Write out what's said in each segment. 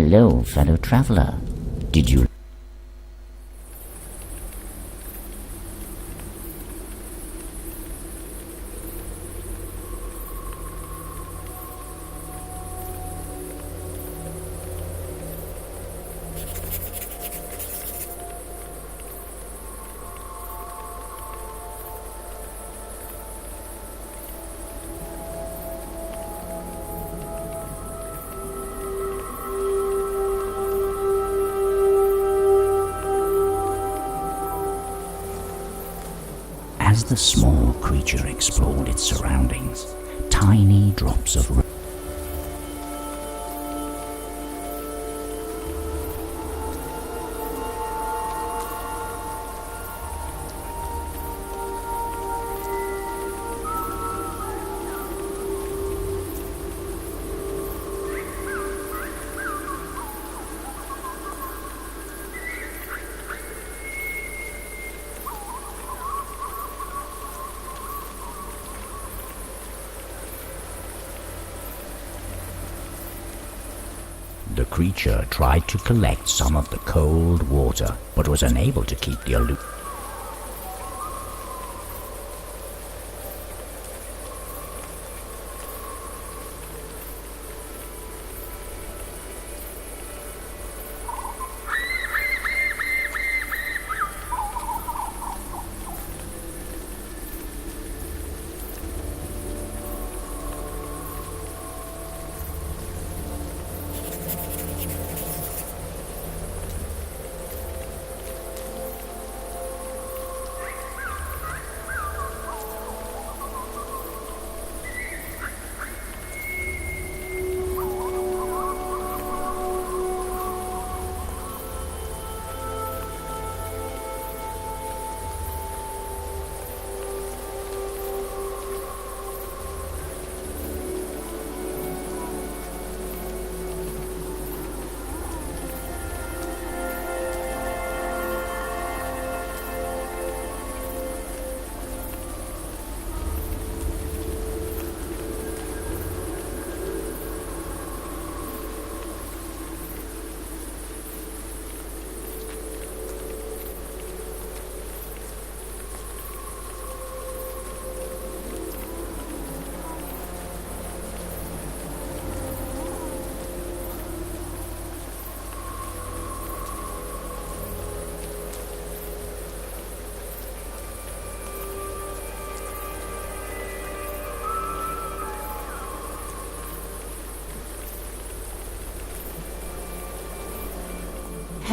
Hello, fellow traveler. Did you... As the small creature explored its surroundings, tiny drops of rain The creature tried to collect some of the cold water, but was unable to keep the illusion.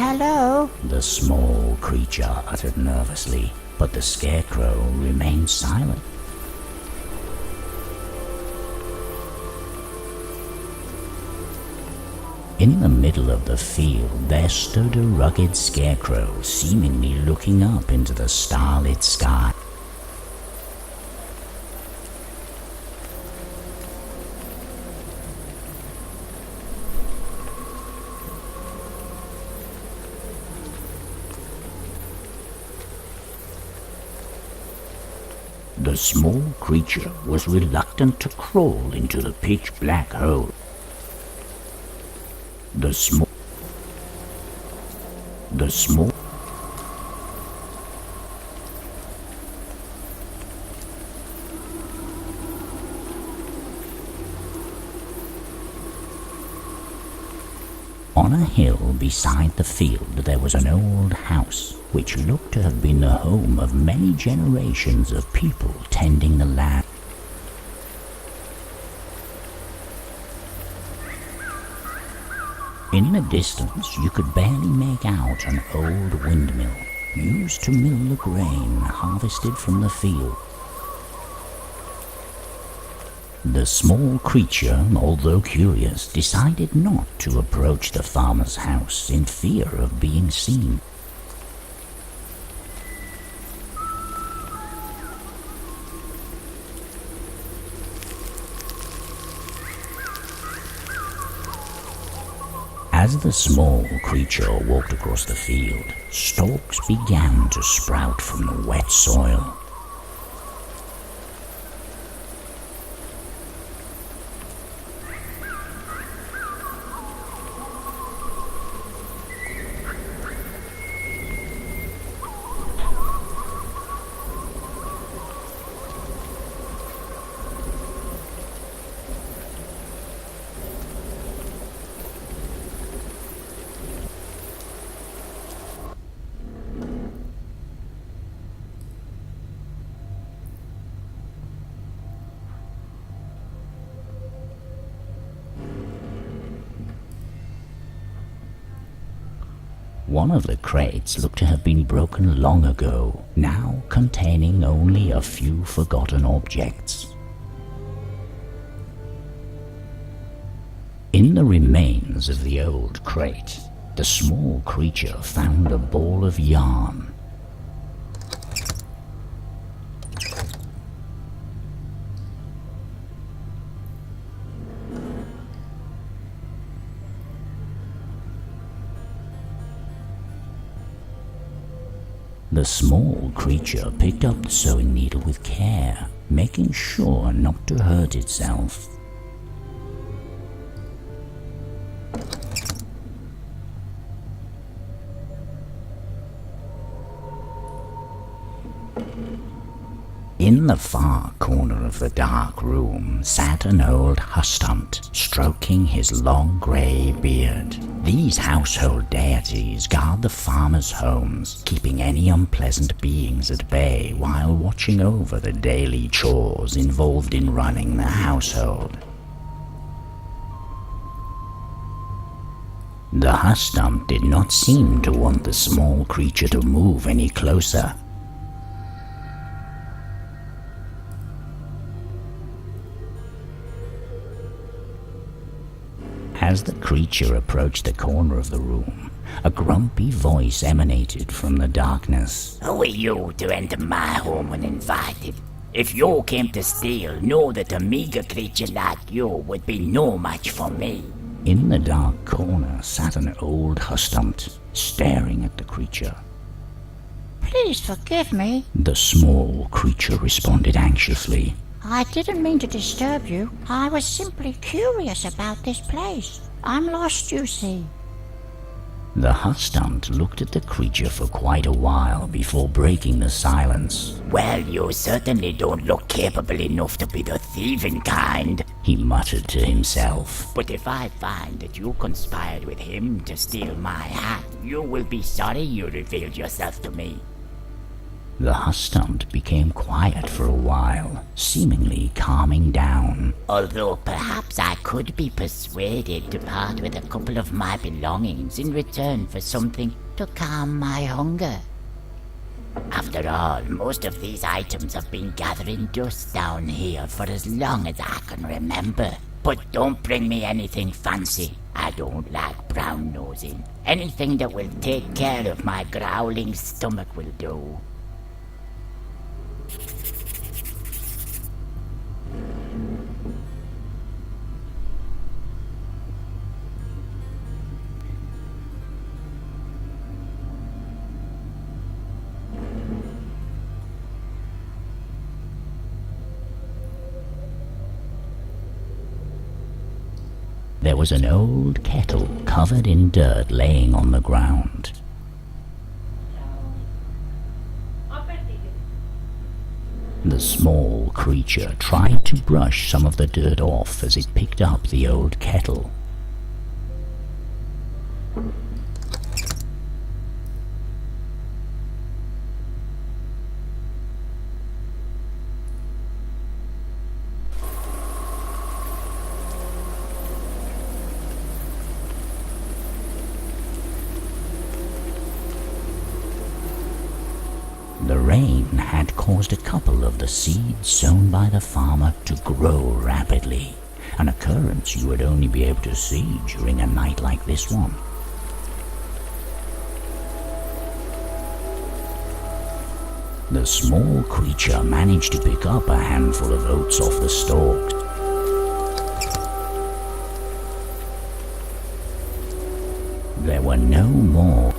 Hello? The small creature uttered nervously, but the scarecrow remained silent. In the middle of the field there stood a rugged scarecrow, seemingly looking up into the starlit sky. The small creature was reluctant to crawl into the pitch-black hole. The small On a hill beside the field there was an old house, which looked to have been the home of many generations of people tending the land. In the distance you could barely make out an old windmill, used to mill the grain harvested from the field. The small creature, although curious, decided not to approach the farmer's house in fear of being seen. As the small creature walked across the field, stalks began to sprout from the wet soil. One of the crates looked to have been broken long ago, now containing only a few forgotten objects. In the remains of the old crate, the small creature found a ball of yarn. The small creature picked up the sewing needle with care, making sure not to hurt itself. In the far corner of the dark room sat an old hustant, stroking his long grey beard. These household deities guard the farmers' homes, keeping any unpleasant beings at bay while watching over the daily chores involved in running the household. The hustant did not seem to want the small creature to move any closer. As the creature approached the corner of the room, a grumpy voice emanated from the darkness. Who are you to enter my home uninvited? If you came to steal, know that a meager creature like you would be no match for me. In the dark corner sat an old hustant, staring at the creature. Please forgive me. The small creature responded anxiously. I didn't mean to disturb you. I was simply curious about this place. I'm lost, you see. The hustant looked at the creature for quite a while before breaking the silence. Well, you certainly don't look capable enough to be the thieving kind, he muttered to himself. But if I find that you conspired with him to steal my hat, you will be sorry you revealed yourself to me. The hustant became quiet for a while, seemingly calming down. Although perhaps I could be persuaded to part with a couple of my belongings in return for something to calm my hunger. After all, most of these items have been gathering dust down here for as long as I can remember. But don't bring me anything fancy. I don't like brown nosing. Anything that will take care of my growling stomach will do. There was an old kettle covered in dirt laying on the ground. The small creature tried to brush some of the dirt off as it picked up the old kettle. The rain had caused a couple of the seeds sown by the farmer to grow rapidly, an occurrence you would only be able to see during a night like this one. The small creature managed to pick up a handful of oats off the stalks. There were no more.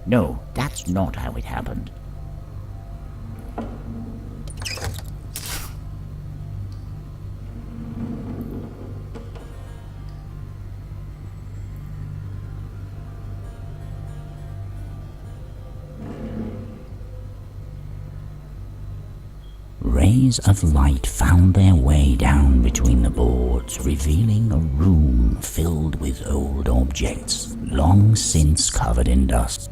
No, that's not how it happened. Rays of light found their way down between the boards, revealing a room filled with old objects, long since covered in dust.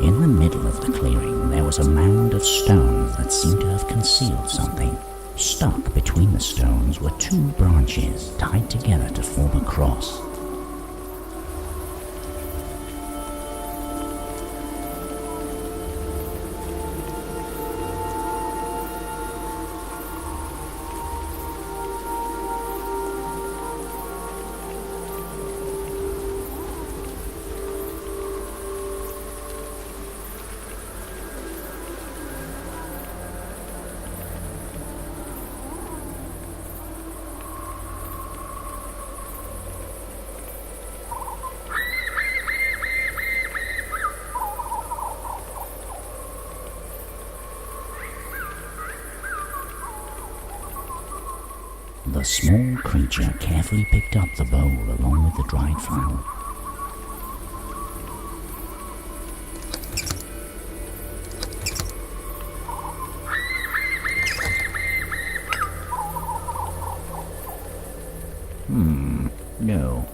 In the middle of the clearing, there was a mound of stones that seemed to have concealed something. Stuck between the stones were two branches tied together to form a cross. The small creature carefully picked up the bowl along with the dried flower. No.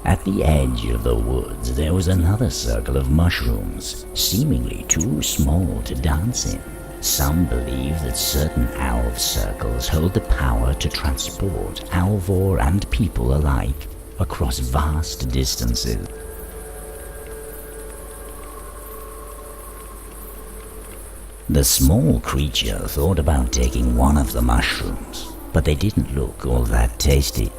At the edge of the woods, there was another circle of mushrooms, seemingly too small to dance in. Some believe that certain alv circles hold the power to transport alvor and people alike across vast distances. The small creature thought about taking one of the mushrooms, but they didn't look all that tasty.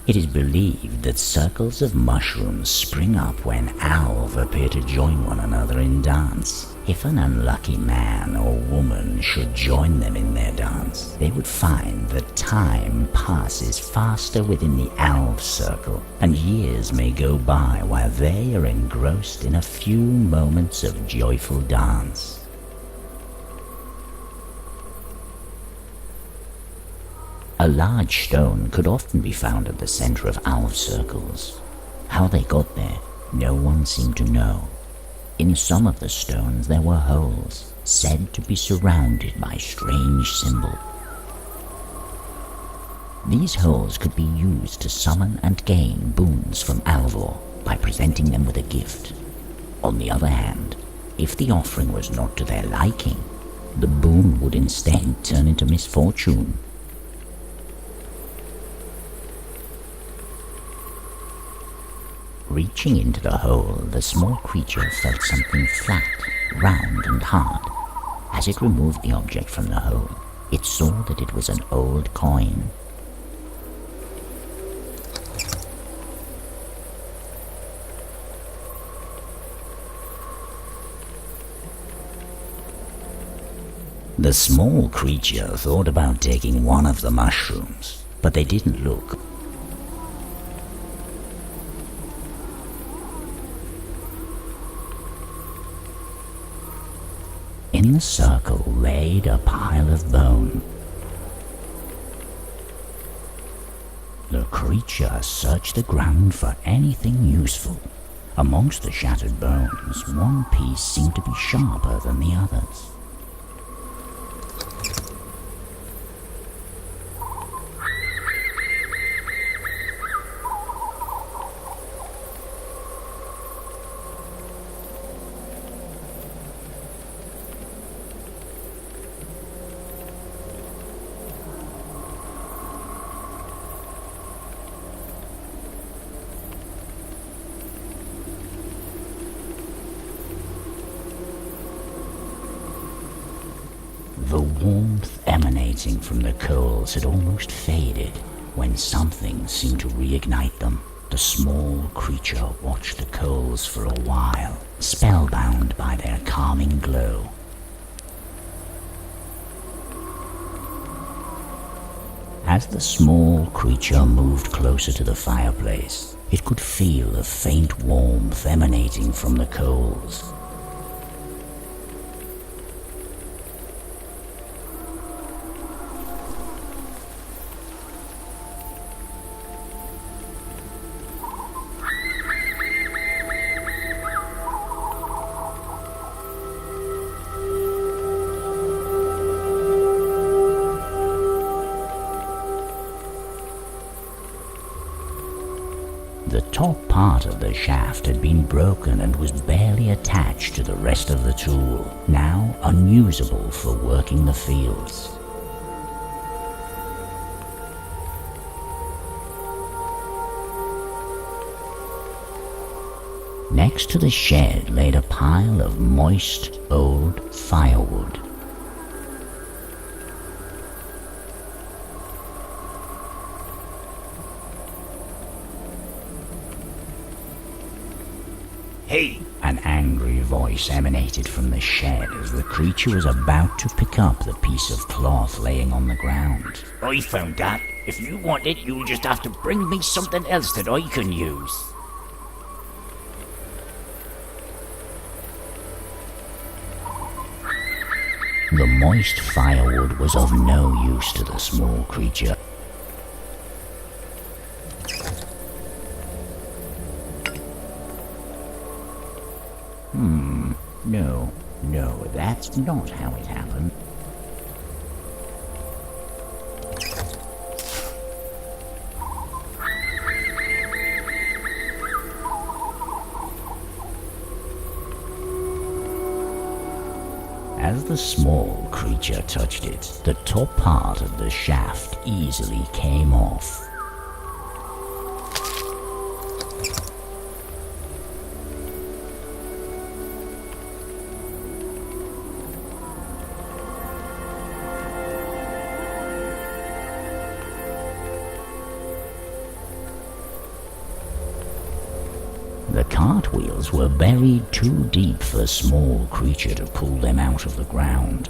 It is believed that circles of mushrooms spring up when alv appear to join one another in dance. If an unlucky man or woman should join them in their dance, they would find that time passes faster within the alv circle, and years may go by while they are engrossed in a few moments of joyful dance. A large stone could often be found at the center of alv circles. How they got there, no one seemed to know. In some of the stones there were holes, said to be surrounded by strange symbols. These holes could be used to summon and gain boons from alvor by presenting them with a gift. On the other hand, if the offering was not to their liking, the boon would instead turn into misfortune. Reaching into the hole, the small creature felt something flat, round and hard. As it removed the object from the hole, it saw that it was an old coin. The small creature thought about taking one of the mushrooms, but they didn't look. In the circle laid a pile of bone. The creature searched the ground for anything useful. Amongst the shattered bones, one piece seemed to be sharper than the others. The warmth emanating from the coals had almost faded when something seemed to reignite them. The small creature watched the coals for a while, spellbound by their calming glow. As the small creature moved closer to the fireplace, it could feel the faint warmth emanating from the coals. The top part of the shaft had been broken and was barely attached to the rest of the tool, now unusable for working the fields. Next to the shed laid a pile of moist, old firewood. Hey! An angry voice emanated from the shed as the creature was about to pick up the piece of cloth laying on the ground. I found that. If you want it, you'll just have to bring me something else that I can use. The moist firewood was of no use to the small creature. No, that's not how it happened. As the small creature touched it, the top part of the shaft easily came off. The cartwheels were buried too deep for a small creature to pull them out of the ground.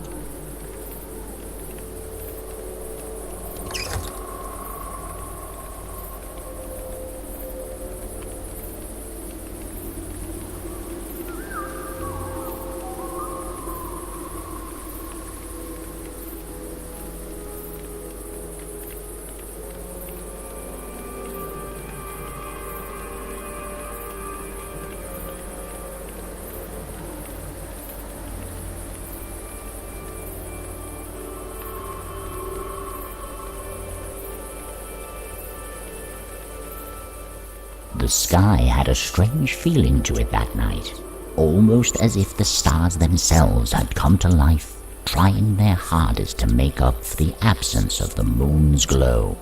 The sky had a strange feeling to it that night, almost as if the stars themselves had come to life, trying their hardest to make up for the absence of the moon's glow.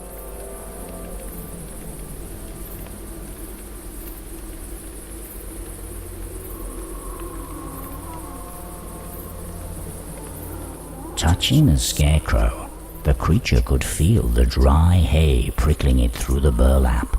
Touching the scarecrow, the creature could feel the dry hay prickling it through the burlap.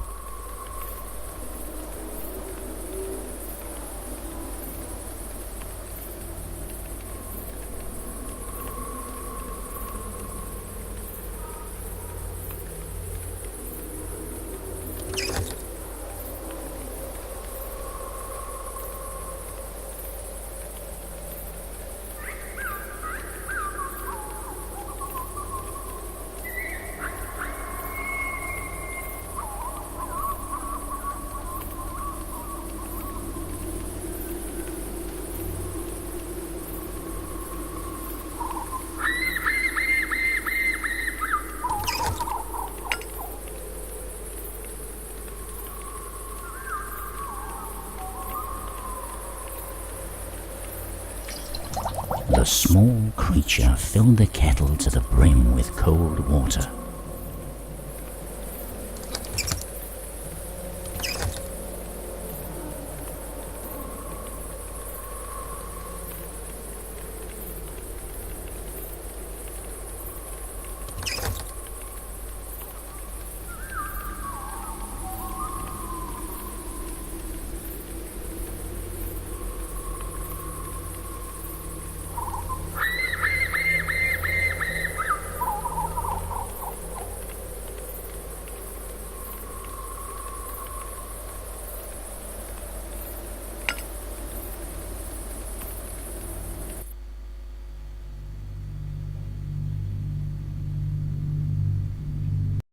The small creature filled the kettle to the brim with cold water